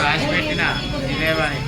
రాసి పెట్టిన ఇదేవాని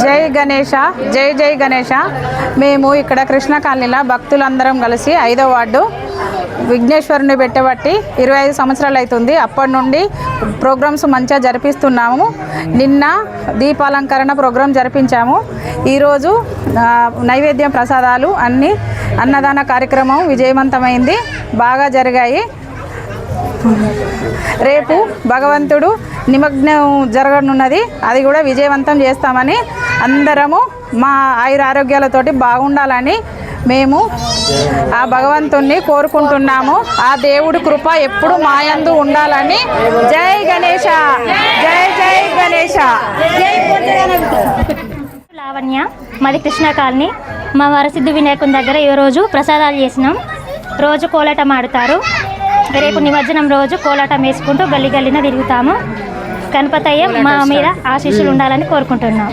జై గణేష, జై జై గణేష. మేము ఇక్కడ కృష్ణ కాలనీలో భక్తులందరం కలిసి 5వ వార్డు విఘ్నేశ్వరుని పెట్టబట్టి 25 సంవత్సరాలు అవుతుంది. అప్పటి నుండి ప్రోగ్రామ్స్ మంచిగా జరిపిస్తున్నాము. నిన్న దీపాలంకరణ ప్రోగ్రాం జరిపించాము. ఈరోజు నైవేద్యం ప్రసాదాలు అన్నీ అన్నదాన కార్యక్రమం విజయవంతమైంది, బాగా జరిగాయి. రేపు భగవంతుడు నిమగ్నం జరగనున్నది, అది కూడా విజయవంతం చేస్తామని అందరము మా ఆయురారోగ్యాలతోటి బాగుండాలని మేము ఆ భగవంతుణ్ణి కోరుకుంటున్నాము. ఆ దేవుడి కృప ఎప్పుడు మాయందు ఉండాలని. జై గణేష, జై జై గణేష. లావణ్య, మాది కృష్ణ కాలనీ. మా వరసిద్ధి వినాయకుని దగ్గర ఈరోజు ప్రసాదాలు చేసినాం. రోజు కోలాటం ఆడుతారు. రేపు నిమజ్జనం రోజు కోలాటం వేసుకుంటూ గల్లీ గల్లీన తిరుగుతాము. గణపతయ్య మా మీద ఆశీస్సులు ఉండాలని కోరుకుంటున్నాం.